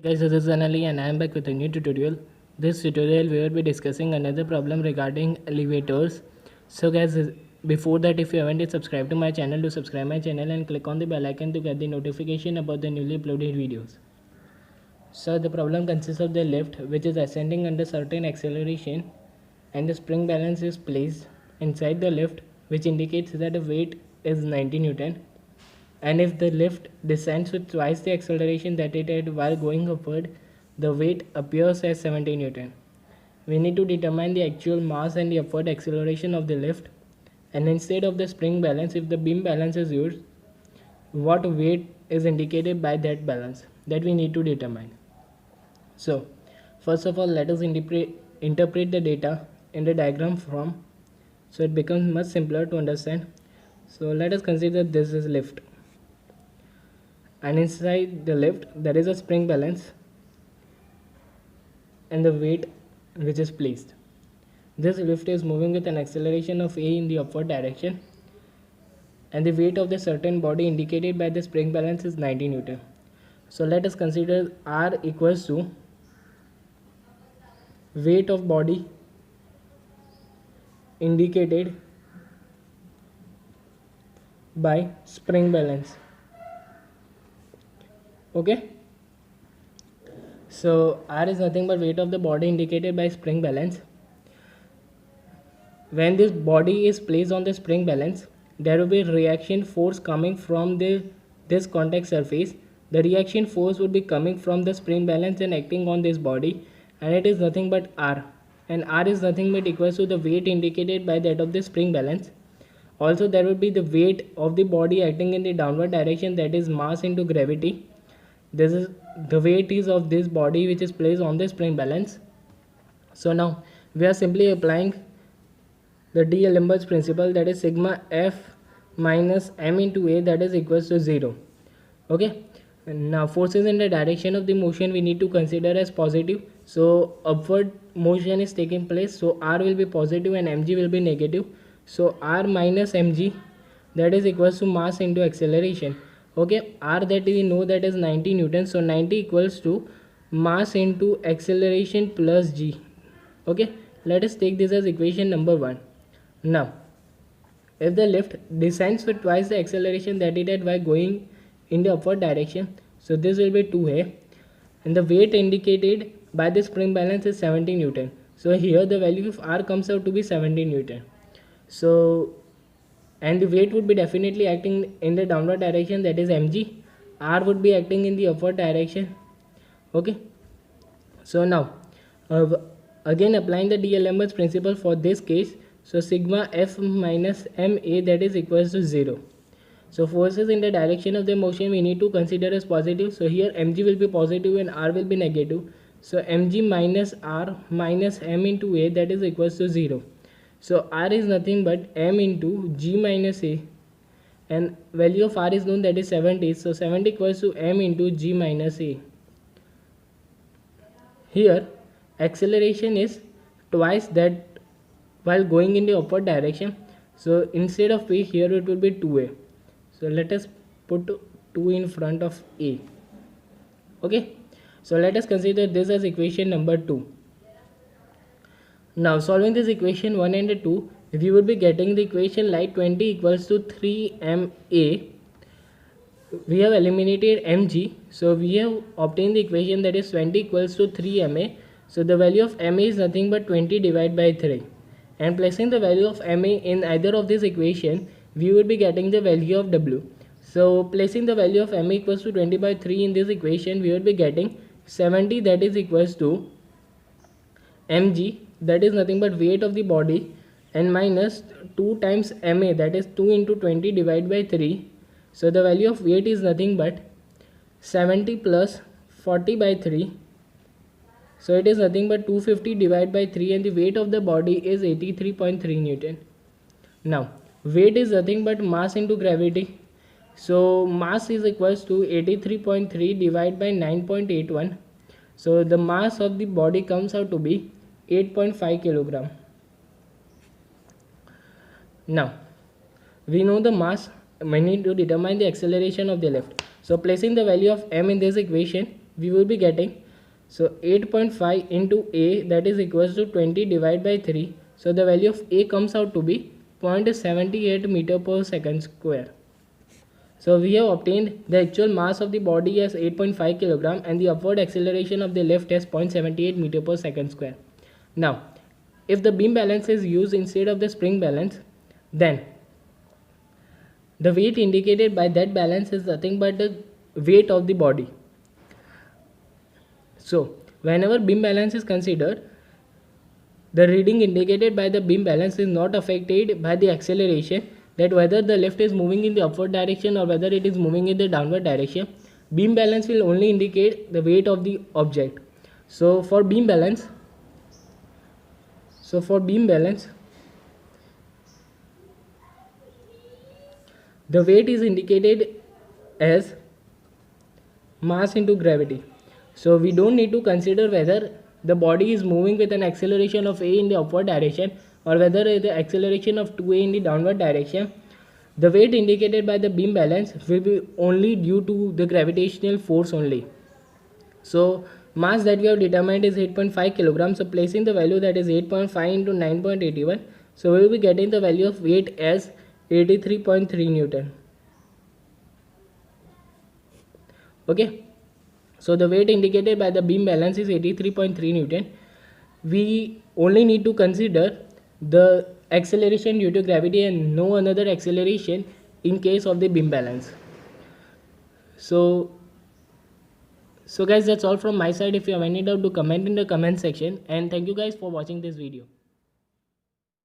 Guys, this is Anali and I am back with a new tutorial. This tutorial we will be discussing another problem regarding elevators. So guys, before that, if you haven't yet subscribed to my channel, do subscribe my channel and click on the bell icon to get the notification about the newly uploaded videos. So the problem consists of the lift which is ascending under certain acceleration and the spring balance is placed inside the lift, which indicates that the weight is 90 Newton, and if the lift descends with twice the acceleration that it had while going upward, the weight appears as 70 Newton. We need to determine the actual mass and the upward acceleration of the lift, and instead of the spring balance, if the beam balance is used, what weight is indicated by that balance that we need to determine. So first of all, let us interpret the data in the diagram form so it becomes much simpler to understand. So let us consider this is lift, and inside the lift there is a spring balance and the weight which is placed. This lift is moving with an acceleration of a in the upward direction, and the weight of the certain body indicated by the spring balance is 90 Newton. So let us consider R equals to weight of body indicated by spring balance. Okay, so R is nothing but weight of the body indicated by spring balance. When this body is placed on the spring balance, there will be reaction force coming from this contact surface. The reaction force would be coming from the spring balance and acting on this body, and it is nothing but R, and R is nothing but equals to the weight indicated by that of the spring balance. Also there will be the weight of the body acting in the downward direction, that is mass into gravity. This is the weight is of this body which is placed on the spring balance. So now we are simply applying the D'Alembert's principle, that is sigma F minus m into a, that is equals to 0. Okay, and now forces in the direction of the motion we need to consider as positive. So upward motion is taking place, so R will be positive and mg will be negative. So R minus mg, that is equals to mass into acceleration. Okay, R that we know that is 90 Newton, so 90 equals to mass into acceleration plus g. Okay, let us take this as equation number 1. Now if the lift descends with twice the acceleration that it had by going in the upward direction, so this will be 2a, and the weight indicated by the spring balance is 70 Newton. So here the value of R comes out to be 70 Newton. So and the weight would be definitely acting in the downward direction, that is mg. R would be acting in the upward direction. Okay, so now again applying the D'Alembert's principle for this case, so sigma F minus ma, that is equals to 0. So forces in the direction of the motion we need to consider as positive, so here mg will be positive and R will be negative. So mg minus R minus m into a, that is equals to 0. So R is nothing but m into g minus a, and value of R is known, that is 70. So 70 equals to m into g minus a. Here acceleration is twice that while going in the upward direction, so instead of a here it will be 2a. So let us put 2 in front of a. Okay, so let us consider this as equation number 2. Now solving this equation 1 and 2, we would be getting the equation like 20 equals to 3ma. We have eliminated mg, so we have obtained the equation that is 20 equals to 3ma. So the value of ma is nothing but 20 divided by 3, and placing the value of ma in either of this equation, we will be getting the value of w. So placing the value of ma equals to 20 by 3 in this equation, we will be getting 70, that is equals to mg, that is nothing but weight of the body, and minus 2 times ma, that is 2 into 20 divided by 3. So the value of weight is nothing but 70 plus 40 by 3. So it is nothing but 250 divided by 3, and the weight of the body is 83.3 Newton. Now weight is nothing but mass into gravity. So mass is equals to 83.3 divided by 9.81. So the mass of the body comes out to be 8.5 kilogram. Now we know the mass, we need to determine the acceleration of the lift. So placing the value of m in this equation, we will be getting, so 8.5 into A, that is equals to 20 divided by 3. So the value of A comes out to be 0.78 meter per second square. So we have obtained the actual mass of the body as 8.5 kilogram and the upward acceleration of the lift as 0.78 meter per second square. Now, if the beam balance is used instead of the spring balance, then the weight indicated by that balance is nothing but the weight of the body. So whenever beam balance is considered, the reading indicated by the beam balance is not affected by the acceleration, that whether the lift is moving in the upward direction or whether it is moving in the downward direction. Beam balance will only indicate the weight of the object. So for beam balance, the weight is indicated as mass into gravity. So we don't need to consider whether the body is moving with an acceleration of A in the upward direction or whether the acceleration of 2A in the downward direction. The weight indicated by the beam balance will be only due to the gravitational force only. So mass that we have determined is 8.5 kilograms. So placing the value, that is 8.5 into 9.81. So we will be getting the value of weight as 83.3 Newton. Okay. So the weight indicated by the beam balance is 83.3 Newton. We only need to consider the acceleration due to gravity and no another acceleration in case of the beam balance. So guys, that's all from my side. If you have any doubt, do comment in the comment section, and thank you guys for watching this video.